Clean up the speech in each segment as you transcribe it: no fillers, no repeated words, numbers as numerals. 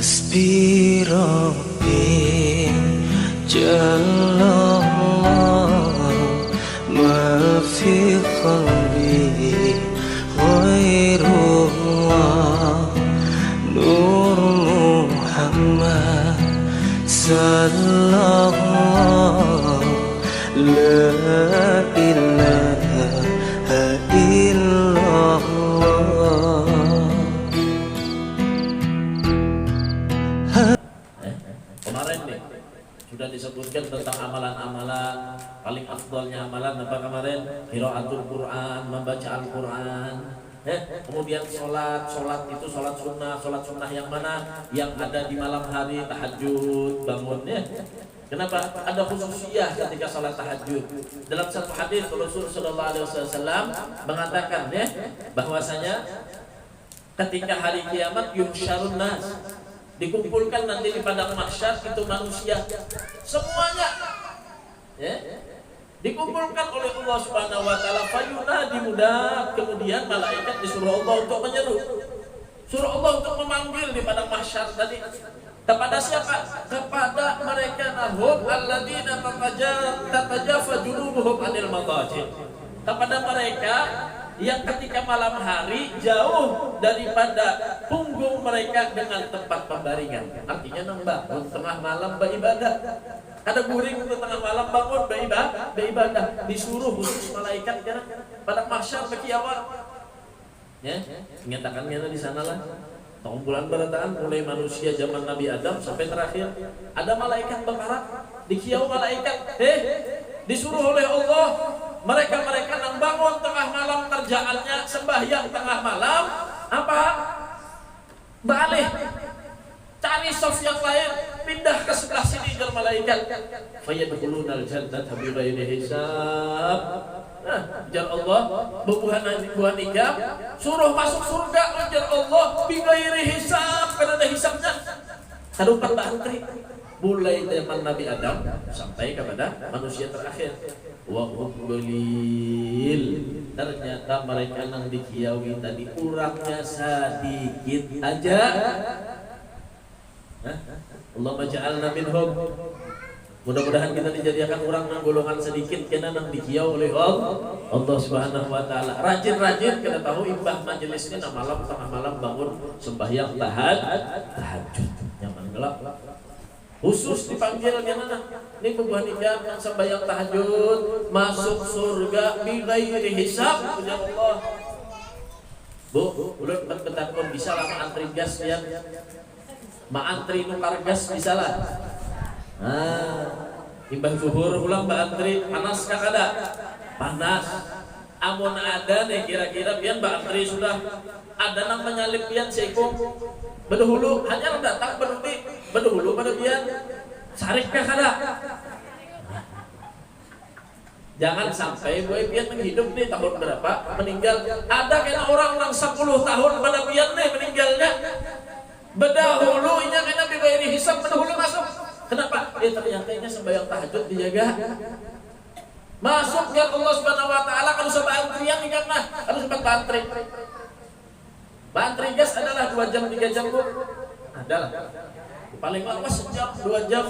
حسبي ربي جل الله ما في قلبي غير الله نور محمد صلى الله لا إله إلا الله. Kemarin nih sudah disebutkan tentang amalan-amalan paling afdalnya amalan apa kemarin? Qiraatul Quran, membaca Al-Quran. Kemudian sholat itu sholat sunnah yang mana? Yang ada di malam hari, tahajud, bangunnya. Kenapa? Ada khususiyah ketika sholat tahajud. Dalam satu hadis Rasulullah SAW mengatakan bahwasanya ketika hari kiamat yuhsyarun nas, dikumpulkan nanti di padang mahsyar itu manusia semuanya, dikumpulkan oleh Allah Subhanahu wa taala, fayunadi mudah, kemudian malaikat disuruh Allah untuk menyeru, suruh Allah untuk memanggil di padang mahsyar tadi. Kepada siapa? Kepada mereka nahum alladzina tatajafa junubuhum anil madaji. Kepada mereka yang ketika malam hari jauh daripada punggung mereka dengan tempat pembaringan. Artinya bangun tengah malam beribadah. Ada guring untuk tengah malam bangun beribadah. Disuruh khusus malaikat pada mahsyar bagi awal. Ya, menyatakan di sanalah. Tahun bulan berataan mulai manusia zaman Nabi Adam sampai terakhir ada malaikat berkarat di kiau malaikat disuruh oleh Allah mereka nang bangun tengah malam kerjaannya sembahyang tengah malam apa balik cari soft yang lain pindah ke sebelah sini jar malaikat fayadkhulunal jannata bighairi hisab. Jar Allah buah nikah suruh masuk surga jar Allah bighairi hisab karena ada hisabnya. Kadupan antri mulai zaman Nabi Adam sampai kepada manusia terakhir. Wa qulil, ternyata mereka yang dikiawi tadi kurangnya sedikit aja. Allahumma ja'alna minhum. Mudah-mudahan kita dijadikan orang yang golongan sedikit kena nang dikiau oleh Allah Subhanahu wa taala. Rajin-rajin kita tahu imbah majelisnya malam tengah malam bangun sembahyang tahajud. Nyaman gelap. Khusus dipanggil gimana? Ini buah nikah yang sembahyang tahajud masuk surga bighairi hisab punya Allah. Bu, udah betakon bisa lah antri gas ya. Antri nukar gas bisa lah. Imbah zuhur ulang antri panas kah ada? Panas. Amun ada nih kira-kira pian antri sudah ada nang menyalip pian seikung. Bedahulu hanya datang bedahulu pada pian sarik kah ada? Jangan sampai boy pian menghidup nih tahun berapa meninggal. Ada kena orang 10 tahun pada pian nih meninggalnya. Bedahulu inya kena bighairi hisab bedahulu masuk. Kenapa? Ternyata ini sembahyang tahajud dijaga. Masuk ya Allah Subhanahu wa taala kalau sebab antrian ingat nah, kalau sebab antri. Antri gas adalah 2 jam 3 jam Bu. Adalah. Paling lama sejam 2 jam.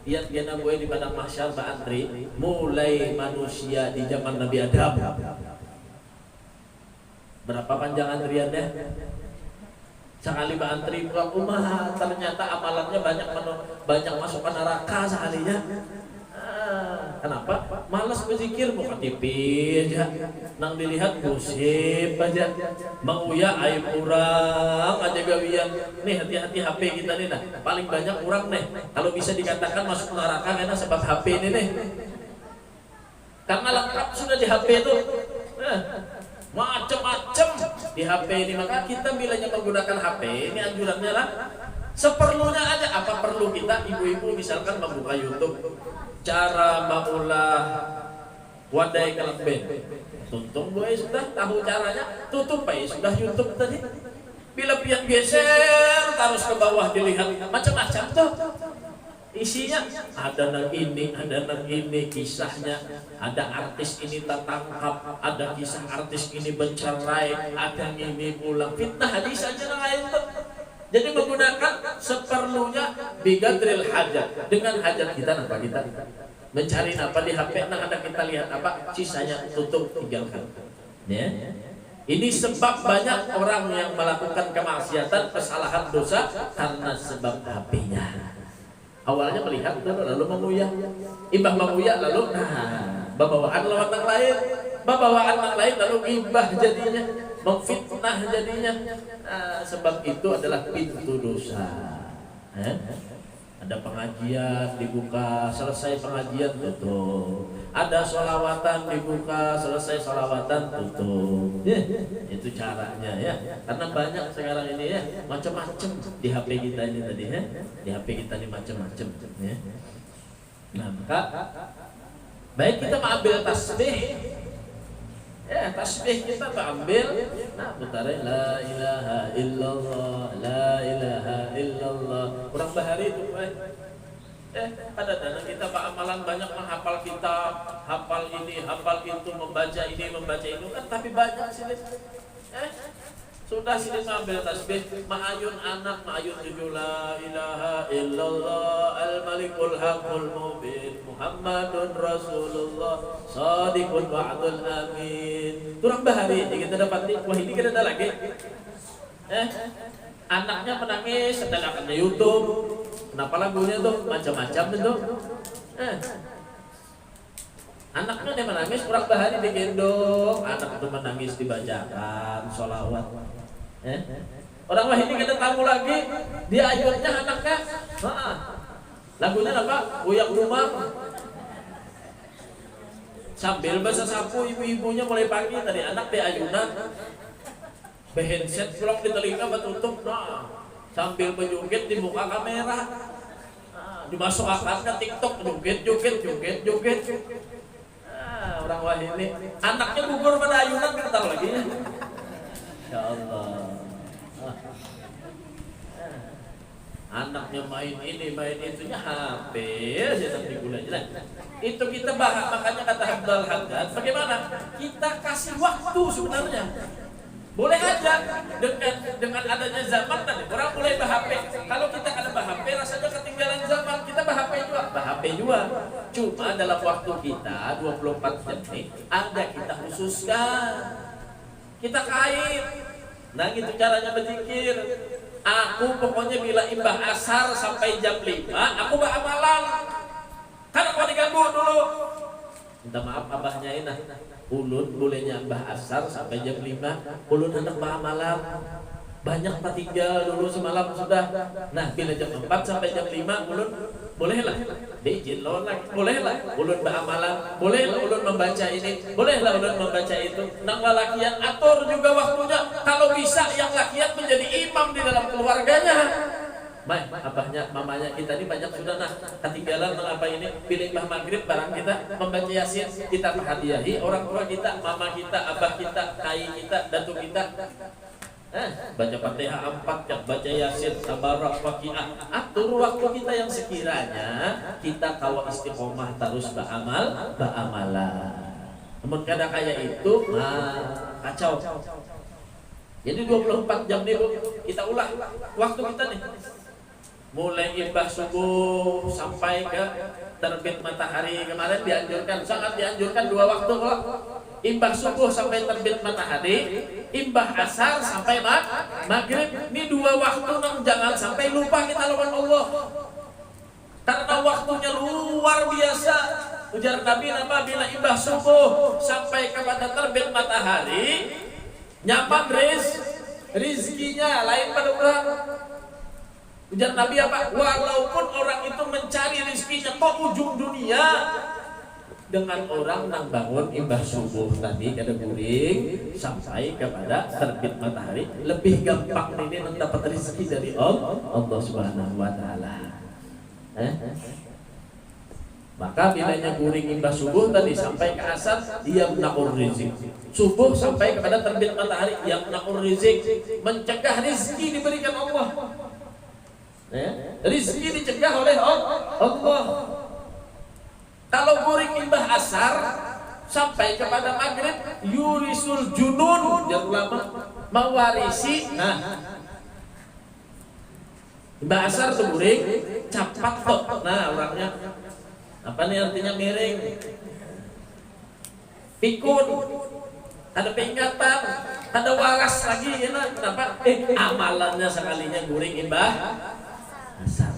Lihat dia gue di padang mahsyar antri mulai manusia di zaman Nabi Adam. Berapa panjang antriannya? Sekali antri pulang rumah ternyata amalannya banyak masuk ke neraka sekalinya. Kenapa? Malas berzikir buka TV aja. Nang dilihat gosip aja. Menguya aib orang aja gawian. Nih hati-hati HP kita nih nah. Paling banyak orang nih. Kalau bisa dikatakan masuk neraka karena sebab HP ini nih. Karena lengkap sudah di HP itu. Macam-macam di HP ini, maka kita bilanya menggunakan HP ini anjurannya lah seperlunya aja. Apa perlu kita ibu-ibu misalkan membuka YouTube cara mengolah wadai kelemben, tuntung gue sudah tahu caranya, tutup aja sudah YouTube tadi. Bila pian geser terus ke bawah dilihat macam-macam tuh isinya, ada nang ini kisahnya, ada artis ini tertangkap, ada kisah artis ini bercerai, ada ini pulang fitnah hadis aja nang lain tuh. Jadi menggunakan seperlunya bigadril hajat. Dengan hajat kita apa kita mencari apa di HP, nah ada kita lihat apa, sisanya tutup tinggalkan. Ya. Ini sebab banyak orang yang melakukan kemaksiatan, kesalahan, dosa karena sebab HP-nya. Awalnya melihat dulu, lalu menguyak, ibah menguyak, lalu babawaan lawan yang lain, babawaan yang lain, lalu ibah jadinya, memfitnah jadinya. Sebab itu adalah pintu dosa. Ada pengajian dibuka, selesai pengajian tutup. Ada sholawatan dibuka, selesai sholawatan tutup. Itu caranya ya. Karena banyak sekarang ini ya, macam-macam di HP kita ini tadi ya. Di HP kita ini macam-macam ya. Nah, maka baik kita mengambil tasbih. Ya, tasbih kita ambil, nah putarin la ilaha illallah, la ilaha illallah. Kurang bahari itu, pada dana kita amalan banyak menghafal kitab, hafal ini, hafal itu, membaca ini, membaca itu kan, tapi banyak sih. Sudah sini ambil tasbih, ma'ayun anak, ma'ayun tujuh la ilaha illallah, al-malikul haqqul mubin, Muhammadun Rasulullah, sadiqun wa'adul amin. Turang bahari, kita dapat wah ini kita ada lagi. Anaknya menangis, sedangkan di YouTube. Kenapa lagunya tuh macam-macam itu? Anaknya dia menangis, kurang bahari digendong, anak itu menangis dibacakan sholawat. Orang wah ini kita tamu lagi, dia ayunnya anaknya, lagunya apa? Uyak rumah. Sambil bahasa sapu ibu-ibunya mulai pagi tadi anak dia ayunan, behenset pulang di telinga batutup, sambil berjoget di muka kamera, dimasukkan ke TikTok joget. Orang wah ini anaknya gugur pada ayunan kita tahu lagi ya. Ya Allah. Anaknya main ini main itunya HP aja tapi gulanya. Itu kita bahas, makanya kata Abdul Haddad bagaimana kita kasih waktu sebenarnya. Boleh aja dengan adanya zaman tadi orang mulai bah-HP. Kalau kita ada bah-HP rasanya ketinggalan zaman, kita bah-HP juga. Cuma dalam waktu kita 24 jam ini ada kita khususkan. Kita kait. Nah gitu caranya berzikir. Aku pokoknya bila imbah asar sampai jam 5 aku beramalan. Karena mau diganggu dulu. Minta maaf abahnya ini. Ulun bolehnya mbah asar sampai jam 5. Ulun hendak beramalan. Banyak pak tinggal dulu semalam sudah. Nah bila jam 4 sampai jam 5 ulun bolehlah diizin lawan lagi, bolehlah ulun beramalan, bolehlah ulun membaca ini, bolehlah ulun membaca itu. Nang lalakian atur juga waktunya. Kalau bisa yang lakian menjadi imam di dalam keluarganya. Baik, abahnya, mamanya kita ini banyak sudah ketinggalan mengapa ini pilih mbah maghrib barang kita membaca yasin, kita hadiahi orang tua kita, mama kita, abah kita, kai kita, datuk kita. Baca Fatihah 4 jam, baca yasin, tabarak, waqiah. Atur waktu kita yang sekiranya kita kalau istiqomah terus beramalan. Namun kadang kayak itu kacau. Jadi 24 jam nih Bu, kita ulah waktu kita nih. Mulai imbah subuh sampai ke terbit matahari kemarin dianjurkan, sangat dianjurkan 2 waktu kok. Imbah subuh sampai terbit matahari, imbah asar sampai maghrib. Ini 2 waktu jangan sampai lupa kita lawan Allah. Karena waktunya luar biasa. Ujar Nabi bila imbah subuh sampai kepada terbit matahari, nyaman rizkinya lain pada orang. Ujar Nabi apa? Walaupun orang itu mencari rizkinya ke ujung dunia, dengan orang nang bangun imbah subuh tadi kada guring sampai kepada terbit matahari lebih gampang ini nang dapat rezeki dari Allah Subhanahu wa taala. Maka bilanya guring imbah subuh tadi sampai ke asar dia menakur rezeki. Subuh sampai kepada terbit matahari yang menakur rezeki, mencegah rezeki diberikan Allah. Rezeki dicegah oleh Allah. Kalau guring imbah asar sampai kepada maghrib yurisul junun, yang ulama mewarisi Imbah asar tuh guring capat kok. Nah orangnya apa nih artinya miring. Pikun, ada peringatan, ada waras lagi ya nah. Kenapa? Amalannya sekalinya guring imbah asar.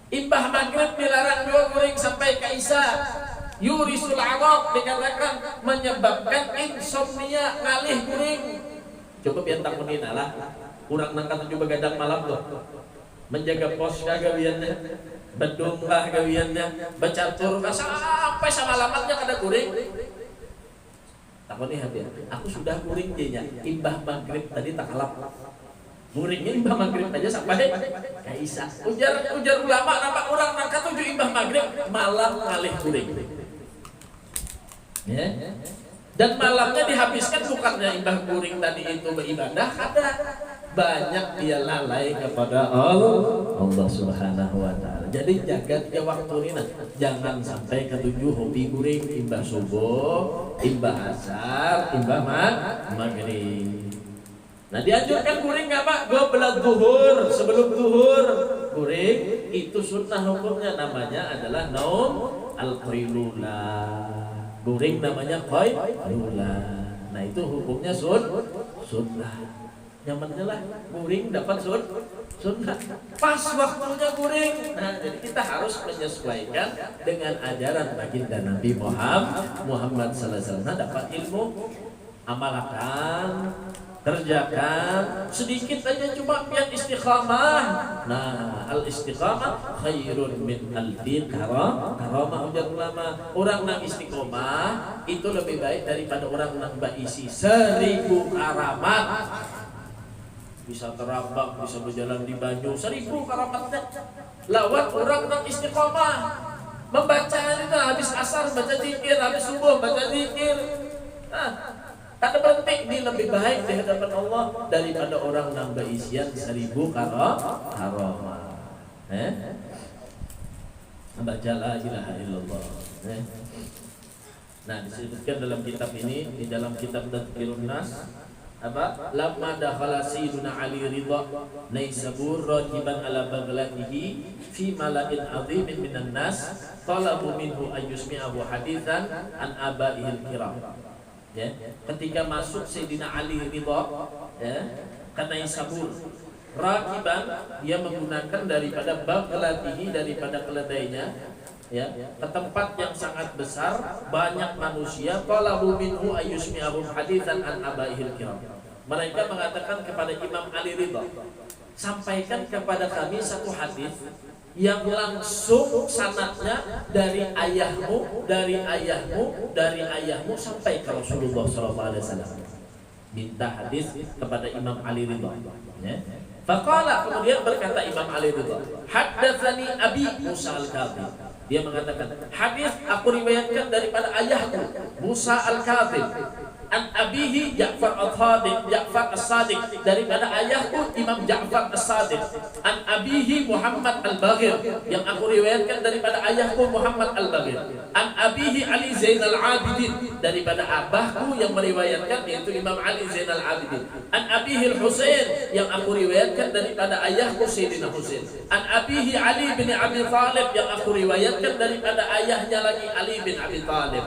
Imbah maghrib dilarang juga guring sampai ke isya. Yurisul araq dikatakan menyebabkan insomnia ngalih guring. Cukup yang takunin lah. Kurang nangka 7 begadang malam tuh. Menjaga pos gawiannya, bedung lah gawiannya, bacatur sampai samalamatnya kada guring. Takut nih hati. Aku sudah guring dia. Imbah maghrib tadi tak kalap. Guringnya imbah maghrib aja sampai kaisa. Ujar ulama nampak orang nangka 7 imbah maghrib malam ngalih guring. Ya. Dan malamnya dihabiskan bukannya imbah guring tadi itu beribadah, ada banyak dia lalai kepada Allah Subhanahu wa taala. Jadi jaga dia waktu ini, jangan sampai ketujuh hobi guring, imbah subuh, imbah asar, imbah maghrib. Nah dianjurkan guring nggak Pak? Qabla zuhur, sebelum zuhur guring itu sunnah hukumnya, namanya adalah naum al-qailula. Guring namanya qailula. Nah itu hukumnya sunnah. Nyamannya lah guring dapat sunnah. Pas waktunya guring. Nah jadi kita harus menyesuaikan dengan ajaran baginda Nabi Muhammad sallallahu alaihi wasallam. Dapat ilmu, amalkan, kerjakan sedikit aja cuma biar istiqamah. Nah, al istiqamah khairun min alfi karamah ujar ulama. Orang yang istiqamah itu lebih baik daripada orang yang berisi 1000 karamat. Bisa terabak, bisa berjalan di banyu, 1000 karamatnya. Lawan orang yang istiqamah membaca itu habis asar baca zikir, habis subuh baca zikir. Nah, tak berhenti, ini lebih baik di hadapan Allah daripada orang yang berisian 1000 karamah. Baca la ilaha illallah. Nah, disebutkan dalam kitab ini, di dalam kitab Tadhkirun Nas, apa? Lamma dakhala Sayyiduna Ali Ridha Naisabur rajiban ala baghlatihi fi mala'in 'azimin minan nas talabu minhu ayyusmi'ahu haditsan an abaihil kiram. Ya, ketika masuk Sayyidina Ali Ridha ya, ke Naisabur, rakiban dia menggunakan daripada baghlatihi, daripada keledainya ya, ke tempat yang sangat besar, banyak manusia. Talabu minhu ayyusmi'ahum haditsan an abaihil kiram. Mereka mengatakan kepada Imam Ali Ridha, sampaikan kepada kami satu hadis yang langsung sanadnya dari ayahmu, dari ayahmu, dari ayahmu sampai ke Rasulullah SAW. Minta hadis kepada Imam Ali Ridha. Ya. Faqala, kemudian berkata Imam Ali Ridha, haddatsani abi Musa al-Kadhim. Dia mengatakan, hadis aku riwayatkan daripada ayahku Musa al-Kadhim, an abihi Ja'far as-Sadiq, daripada ayahku Imam Ja'far as-Sadiq, an abihi Muhammad al-Baghir, yang aku riwayatkan daripada ayahku Muhammad al-Baghir, an abihi Ali Zainal Abidin, daripada abahku yang meriwayatkan yaitu Imam Ali Zainal Abidin, an abihi al-Husain, yang aku riwayatkan daripada ayahku Sayyidina Husain, an abihi Ali bin Abi Thalib, yang aku riwayatkan daripada ayahnya lagi Ali bin Abi Thalib.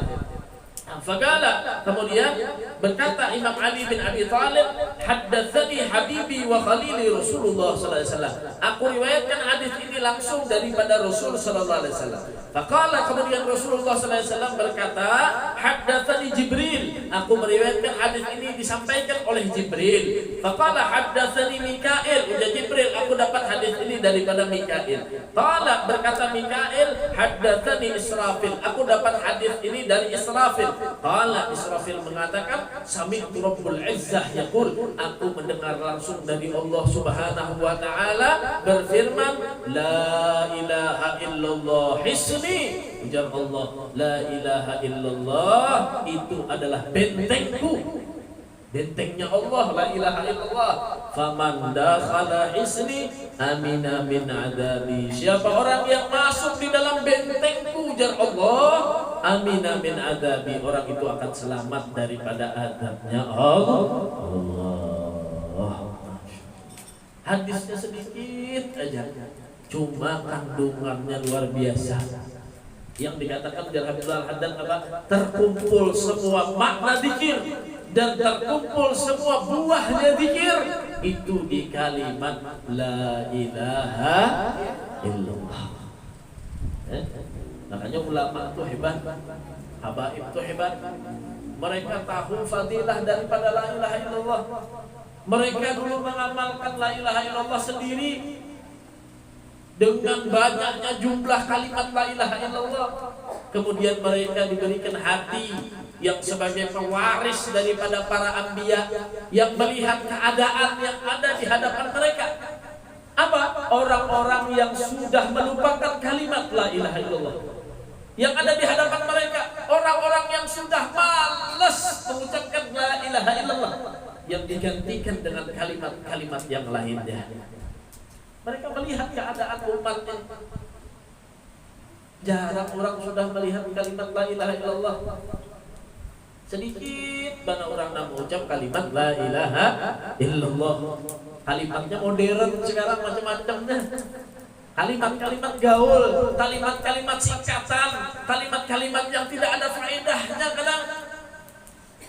Faqala, kemudian berkata Imam Ali bin Abi Thalib, haddatsani habibi wa khalili Rasulullah sallallahu alaihi wasallam. Aku riwayatkan hadis ini langsung daripada Rasul sallallahu alaihi wasallam. Faqala, kemudian Rasulullah sallallahu alaihi wasallam berkata, haddatsani Jibril. Aku meriwayatkan hadis ini disampaikan oleh Jibril. Faqala haddatsani Mikail. Ujar Jibril, aku dapat hadis ini daripada Mikail. Qala, berkata Mikail, haddatsani Israfil. Aku dapat hadis ini dari Israfil. Qala, Israfil mengatakan, sami'tu Rabbul Izzah yaqul, aku mendengar langsung dari Allah Subhanahu wa taala berfirman, la ilaha illallah hisni. Ujar Allah, la ilaha illallah itu adalah bentengku. Bentengnya Allah, la ilaha illallah. Faman dakhala hisni amina min adabi. Siapa orang yang masuk di dalam bentengku, ujar Allah, amina min adabi, orang itu akan selamat daripada adabnya Allah. Hadisnya sedikit aja, cuma kandungannya luar biasa. Yang dikatakan di Abdul Haddad apa? Terkumpul semua makna zikir dan terkumpul semua buahnya zikir itu di kalimat la ilaha illallah. Makanya ulama itu hebat, habaib itu hebat. Mereka tahu fadilah daripada la ilaha illallah. Mereka dulu mengamalkan la ilaha illallah sendiri dengan banyaknya jumlah kalimat la ilaha illallah. Kemudian mereka diberikan hati yang sebagai pewaris daripada para anbiya yang melihat keadaan yang ada di hadapan mereka. Apa? Orang-orang yang sudah melupakan kalimat la ilaha illallah. Yang ada di hadapan mereka orang-orang yang sudah malas mengucapkan la ilaha illallah, yang digantikan dengan kalimat-kalimat yang lainnya. Mereka melihat keadaan umatnya. Jarang orang sudah melihat kalimat la ilaha illallah. Sedikit mana orang nak mengucap kalimat la ilaha illallah. Kalimatnya modern sekarang macam-macamnya. Kalimat-kalimat gaul, kalimat-kalimat singkatan, kalimat-kalimat yang tidak ada faedahnya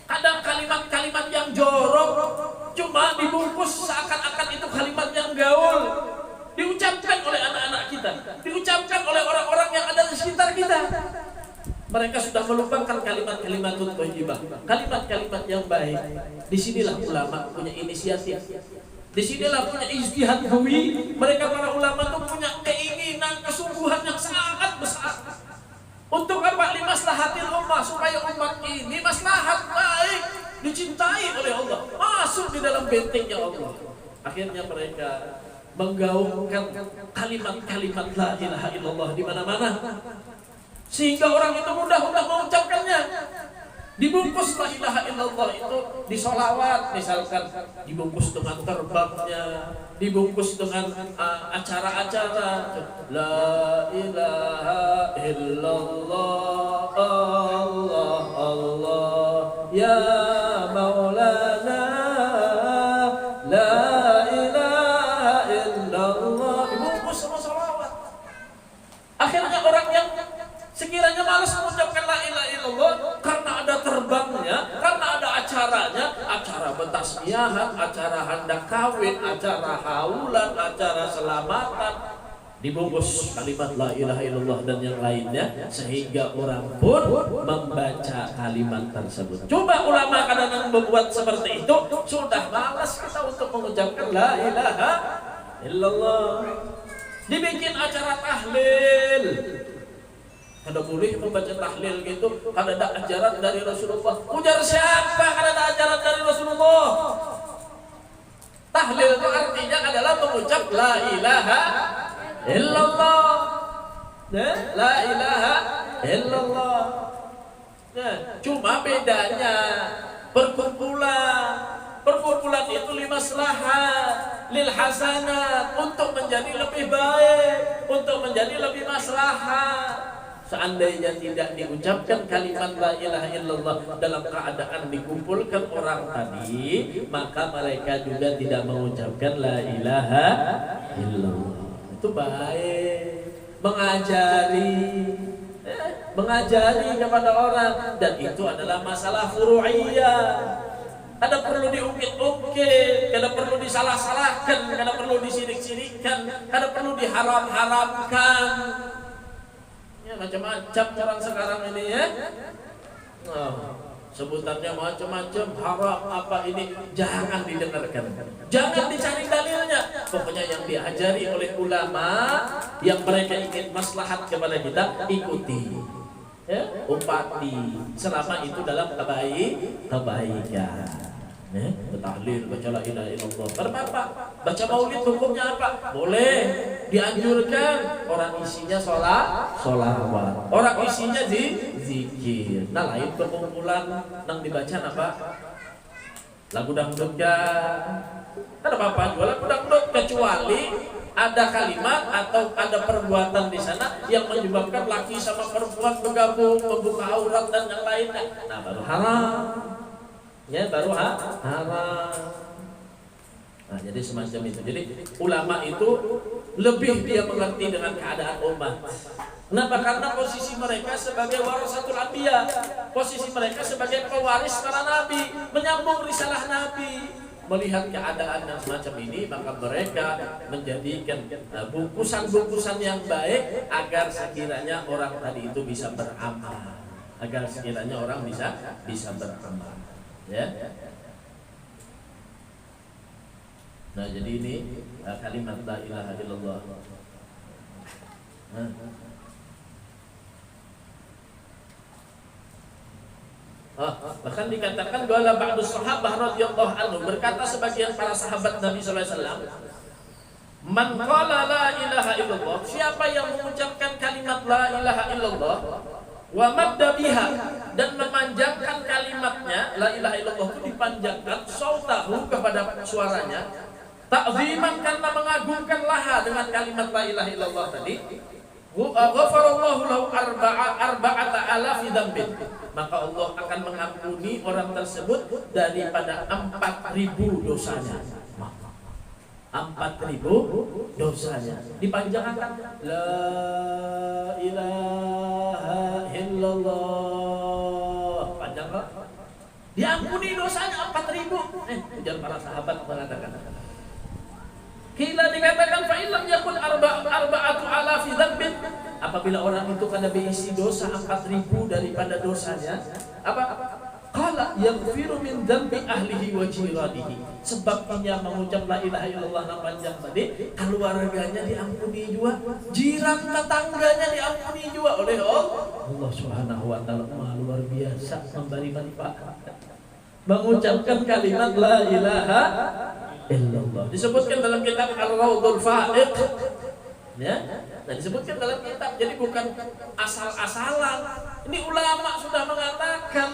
kadang kalimat-kalimat yang jorok cuma dibungkus seakan-akan itu kalimat yang gaul, diucapkan oleh anak-anak kita, diucapkan oleh orang-orang yang ada di sekitar kita. Mereka sudah melupakan kalimat-kalimat thayyibah, kalimat-kalimat yang baik. Disinilah ulama punya inisiatif. Disinilah punya ijtihad qawi. Mereka para ulama itu punya keinginan, kesungguhan yang sangat besar. Untuk apa? Limaslahatil ummah, supaya umat ini maslahat baik, dicintai oleh Allah, masuk di dalam bentengnya Allah. Akhirnya mereka menggaungkan kalimat-kalimat la ilaha illallah di mana-mana, sehingga orang itu mudah-mudah mengucapkannya. Dibungkus la ilaha illallah itu di sholawat misalkan, dibungkus dengan terbangnya, dibungkus dengan acara-acara la ilaha illallah Allah Allah ya maulana la ilaha illallah, dibungkus sama sholawat. Akhirnya orang yang sekiranya malas mengucapkan la ilaha illallah karena ada terbangnya, karena ada acaranya, acara betasmiahan, acara hendak kawin, acara haulan, acara selamatan, dibungkus kalimat la ilaha illallah dan yang lainnya, sehingga orang pun membaca kalimat tersebut. Coba ulama kadang-kadang membuat seperti itu, sudah malas kita untuk mengucapkan la ilaha illallah. Dibikin acara tahlil, kada boleh membaca tahlil gitu, kada ada ajaran dari Rasulullah. Ujar siapa kada ada ajaran dari Rasulullah? Tahlil itu artinya adalah mengucap la ilaha illallah. La ilaha illallah. Cuma bedanya perkumpulan itu limaslahat, lil hasanat, untuk menjadi lebih baik, untuk menjadi lebih maslahat. Seandainya tidak diucapkan kalimat la ilaha illallah dalam keadaan dikumpulkan orang tadi, maka mereka juga tidak mengucapkan la ilaha illallah. Itu baik, mengajari kepada orang, dan itu adalah masalah furu'iyah. Kada perlu diungkit-ungkit, kada perlu disalah-salahkan, kada perlu disirik-sirikkan, kada perlu diharam-haramkan. Ya, macam-macam orang sekarang ini ya. Sebutannya macam-macam, haram apa ini, jangan didengarkan, jangan dicari dalilnya. Pokoknya yang diajari oleh ulama, yang mereka ingin maslahat kepada kita, ikuti, ya, umpati, selama itu dalam kebaikan. Bertahlil, baca la ilaha illallah. Berapa? Baca maulid hukumnya apa? Boleh, dianjurkan. Orang isinya sholawat, orang isinya zikir. Nah, lain perkumpulan nang dibaca apa? Lagu dangdut kan? Ada apa-apa juga lagu dangdut, kecuali ada kalimat atau ada perbuatan di sana yang menyebabkan laki sama perempuan bergabung, membuka aurat dan yang lainnya. Nah, baru haram. Ya, baru haram. Nah, jadi semacam itu. Jadi ulama itu lebih dia mengerti dengan keadaan umat. Kenapa? Karena posisi mereka sebagai warasatul anbiya, posisi mereka sebagai pewaris para nabi, menyambung risalah nabi. Melihat keadaan yang semacam ini, maka mereka menjadikan bungkusan-bungkusan yang baik agar sekiranya orang tadi itu bisa beramal, agar sekiranya orang bisa beramal, ya. Nah, jadi ini kalimat la ilaha illallah. Bahkan dikatakan qala ba'du sahabah radhiyallahu anhu, berkata sebagian para sahabat Nabi sallallahu alaihi wasallam, man qala la ilaha illallah, siapa yang mengucapkan kalimat la ilaha illallah wa madda biha, dan memanjangkan kalimatnya, la ilaha illallah itu dipanjangkan sautahu kepada suaranya, ta'ziman karena mengagungkan laha dengan kalimat la ilaha illallah tadi, ghafarallahu lahu arba'ata alafi dzambin, maka Allah akan mengampuni orang tersebut daripada 4.000 dosanya. 4.000 dosanya. Dipanjangkan la ilaha illallah. Panjang kan? Diampuni dosanya 4.000. Ujar para sahabat mengatakan. Kila dikatakan fa illam yakun arba'atu alafi dzambin, apabila orang itu karena berisi dosa 4.000 daripada dosanya, apa? Qala yaghfiru min dzambi ahlihi wa jiranihi, sebabnya mengucap la ilaha illallah yang panjang tadi, keluarganya diampuni juga, jiran tetangganya diampuni juga oleh Allah Subhanahu wa taala. Luar biasa memberi manfaat mengucapkan kalimat la ilaha illallah. Disebutkan dalam kitab Ar-Raudhul Fa'iq, ya. Nah, disebutkan dalam kitab, jadi bukan asal-asalan. Ini ulama sudah mengatakan,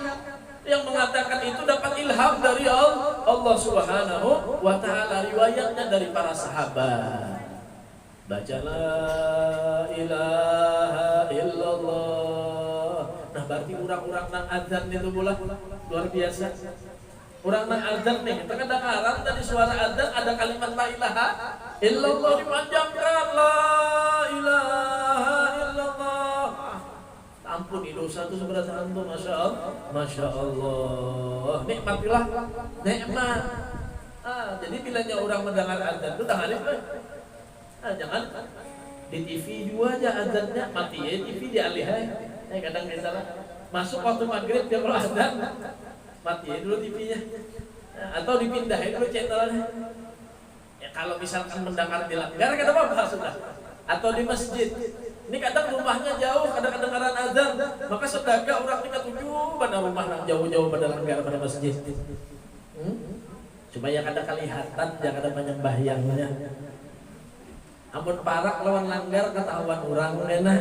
yang mengatakan itu dapat ilham dari Allah Subhanahu wa taala, riwayatnya dari para sahabat. Baca la ilaha illallah. Nah, berarti orang-orang nang adzan itu pula luar biasa. Orang nang adzan nih, kita kedengaran dari suara adzan ada kalimat la ilaha illallah dipanjangkan, la ilaha illallah. Ampuni dosa itu seberat antum, masya Allah. Nikmatilah, nikmat. Jadi bilanya orang mendengar adzan itu dengarin, jangan di TV juga aja adzannya, mati ya TV dialihkan. Kadang kita masuk waktu maghrib dia kalau adzan, matiin dulu TV-nya, atau dipindahin dulu channelnya. Ya kalau misalkan mendengar di langgar, kata apa sudah, atau di masjid. Ini kadang rumahnya jauh, kadang kedengaran azan, maka sedekah orang tingkat tujuh pada rumah yang jauh-jauh pada langgar pada masjid. Supaya kadang kelihatan, jangan ada banyak bahyangnya. Ampun parak lawan langgar ketahuan orang enak.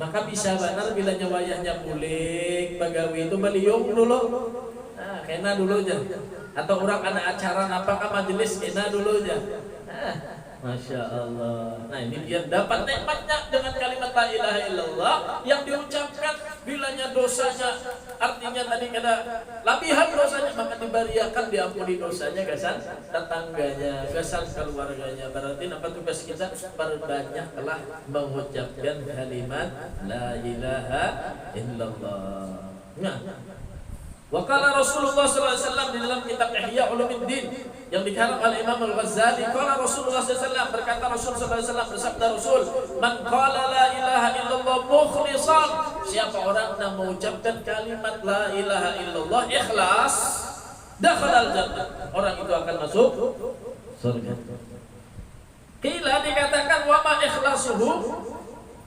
Maka bisa benar bila nyawayahnya bulik, bagawi itu beliung dulu. Kena dulu aja. Atau orang ada acara apakah majelis, kena dulu aja. Masya Allah. Nah, ini dia dapat nikmatnya dengan kalimat la ilaha illallah yang diucapkan bilanya dosanya, artinya tadi kata labihan dosanya, maka dibariakan diampuni dosanya, gasan tetangganya, gasan keluarganya. Berarti apa tugas kita? Perbanyaklah mengucapkan kalimat la ilaha illallah. Nah, Wakala Rasulullah SAW di dalam kitab Ihya Ulumuddin yang dikarang oleh Imam Al-Ghazali, qala Rasulullah SAW, berkata Rasulullah SAW, bersabda Rasul, man qala la ilaha illallah mukhlisan, siapa orang yang mengucapkan kalimat la ilaha illallah ikhlas, dakhala al-jannah, orang itu akan masuk surga. Qila dikatakan wa ma ikhlasuhu,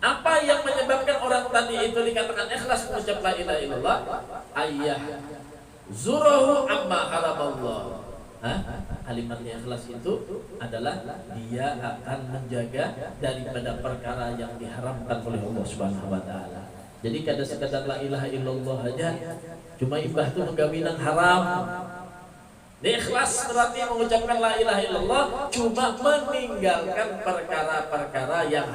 apa yang menyebabkan orang tadi itu dikatakan ikhlas mengucap la ilaha illallah? Ayah zurahu amma haramallah. Kalimatnya ikhlas itu adalah dia akan menjaga daripada perkara yang diharamkan oleh Allah Subhanahu wa taala. Jadi kada sekadar la ilaha illallah aja cuma ibah itu menggawinan haram. Ikhlas berarti mengucapkan la ilaha illallah cuma meninggalkan perkara-perkara yang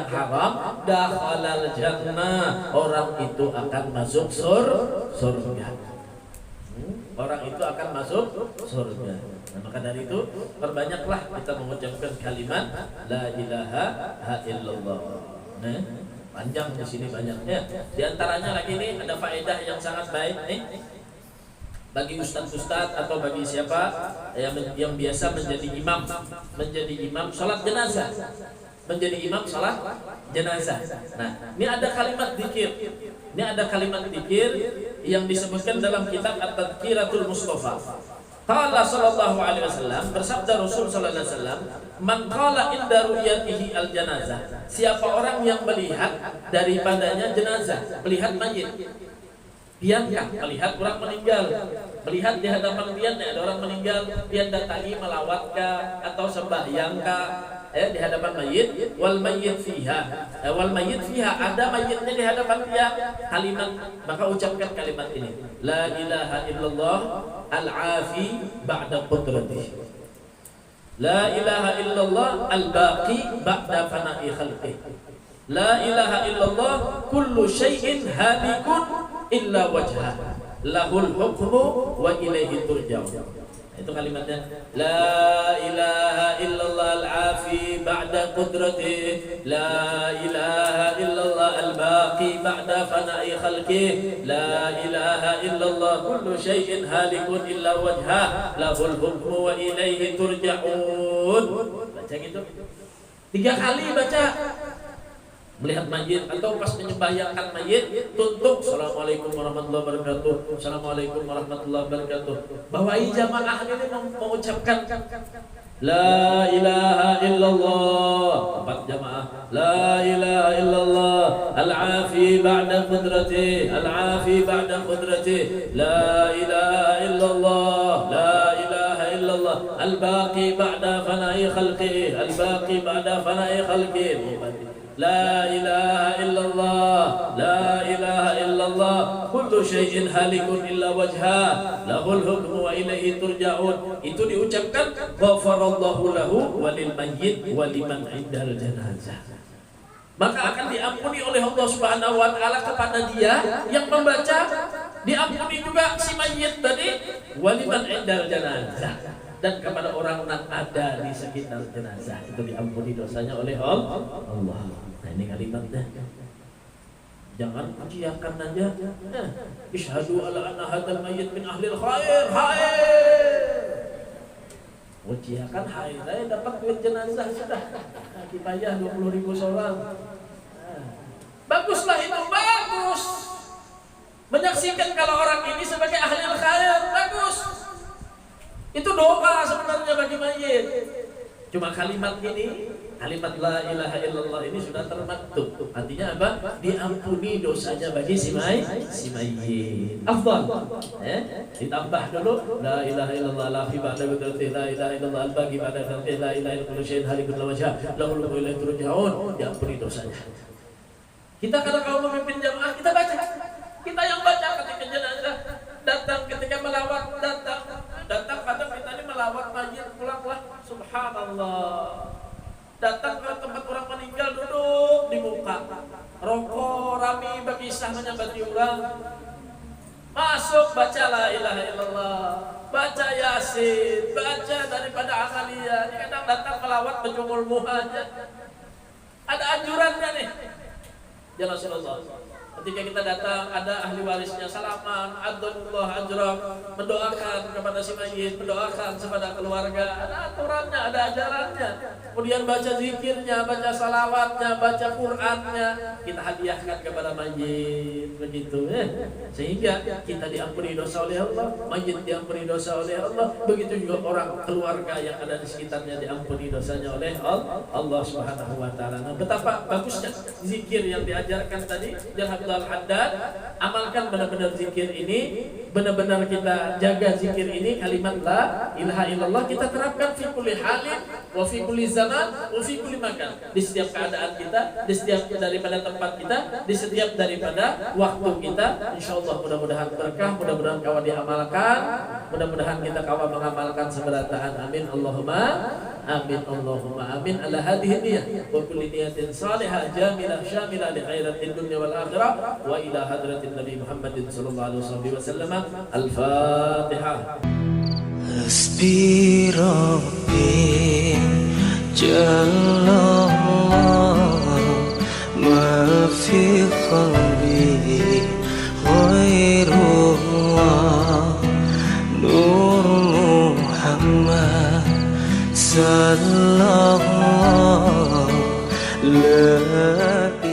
haram, dakhalal jannah, orang itu akan masuk surga. orang itu akan masuk surga. Nah, maka dari itu perbanyaklah kita mengucapkan kalimat la ilaha illallah. Nah, panjang di sini banyaknya. Di antaranya lagi ini ada faedah yang sangat baik nih bagi ustaz-ustaz atau bagi siapa yang biasa menjadi imam salat jenazah. Menjadi imam salat jenazah. Nah, ini ada kalimat dzikir. Ini ada kalimat dzikir yang disebutkan dalam kitab At-Tadhkiratul Mustafa. Qala sallallahu alaihi wasallam, bersabda Rasul sallallahu alaihi wasallam, man qala inda ru'yatihi al-janazah. Siapa orang yang melihat daripadanya jenazah, melihat mayit. Pian melihat orang meninggal, melihat di hadapan pian ada orang meninggal, pian datangi melawatkan atau sembahyangkah di hadapan mayit, wal mayit fiha, ada mayitnya di hadapan dia, kalimat, maka ucapkan kalimat ini, la ilaha illallah al-afi ba'da qudratihi, la ilaha illallah al-baqi ba'da fana'i khalqihi, la ilaha illallah kullu syai'in halikun illa wajhah lahul hukmu wa ilaihi turja'un. Itu kalimatnya, la ilaha illallah al-afi ba'da qudratihi, la ilaha illallah al-baqi ba'da fana'i khalqihi, la ilaha illallah kullu syai'in halikun illa wajhah lahul hukmu wa ilaihi turja'un. Baca gitu 3 kali baca. Melihat mayit atau pas menyembahyangkan mayit, tutup Assalamualaikum warahmatullahi wabarakatuh, Assalamualaikum warahmatullahi wabarakatuh. Bawahi jamaah ini mengucapkan la ilaha illallah, 4 jamaah, la ilaha illallah al-afi ba'da qudratihi, al-afi ba'da qudratihi, la ilaha illallah, la ilaha illallah al-baqi ba'da fana'i khalqihi, al-baqi ba'da fana'i khalqihi. La ilaha illallah, la ilaha illallah kullu syai'in halikun illa wajhah lahul hukmu wa ilaihi turja'un. Itu diucapkan ghafarallahu lahu walil mayyit wa liman indal janazah. Maka akan diampuni oleh Allah Subhanahu wa taala kepada dia yang membaca, diampuni juga si mayit tadi waliman indal janazah, dan kepada orang yang ada di sekitar jenazah itu diampuni dosanya oleh Allah. Nah, ini kalimatnya. Jangan ucapkan aja. Isyhadu ala anna hadzal mayyit min ahlil khair. Ucapkan khair, saya dapat duit jenazah sudah. Kifayah 20.000 soal. Baguslah itu, bagus. Menyaksikan kalau orang ini sebagai ahlil khair, bagus. Itu doa sebenarnya bagi mayit. Cuma kalimat ini, kalimat la ilaha illallah ini sudah termaktub. Artinya apa? Diampuni dosanya bagi si mayit. Afdal. Ditambah dulu la ilaha illallah la fi ba'da qudratihi, la ilaha illallah al-baqi ba'da khalqihi, la ilaha illallah kullu syai'in halikun illa wajhah lahul hukmu wa ilaihi turja'un. Diampuni dosanya. Kita kalau memimpin jamaah kita baca. Kita yang baca ketika jenazah datang, ketika melawat datang kadang kita ini melawat mayit, pulanglah subhanallah. Datang ke tempat orang meninggal, duduk di muka, rokok rami berkisah menyambati orang, masuk baca la ilaha illallah, baca yasin, baca daripada amaliyah. Ini kadang datang melawat berjumul muhajat, ada anjurannya nih ya Rasulullah. Ketika kita datang, ada ahli warisnya, salaman, adulullah ajrak, mendoakan kepada si mayit, mendoakan kepada keluarga, ada aturannya, ada ajarannya. Kemudian baca zikirnya, baca salawatnya, baca Qur'annya, kita hadiahkan kepada mayit, begitu sehingga kita diampuni dosa oleh Allah, mayit diampuni dosa oleh Allah, begitu juga orang keluarga yang ada di sekitarnya diampuni dosanya oleh Allah Subhanahu wa taala. Nah, betapa bagusnya zikir yang diajarkan tadi yang Haddad, amalkan benar-benar zikir ini, benar-benar kita jaga zikir ini, kalimat la ilaha illallah kita terapkan fi kulli halin, wa fi kulli zaman, wa fi kulli makan. Di setiap keadaan kita, di setiap daripada tempat kita, di setiap daripada waktu kita. Insyaallah mudah-mudahan berkah, mudah-mudahan kawan diamalkan, mudah-mudahan kita kawan mengamalkan seberataan. Amin Allahumma amin Allahumma amin. Ala hadhihi niyyah wa kulli niyatin salihah jamilah syamilah li khairatin dunya wal akhirah wa ila hadratin Nabi Muhammadin sallallahu alaihi wasallam. Al-Fatihah. حسبي ربي جل الله ما في قلبي غير الله نور محمد صلى الله لا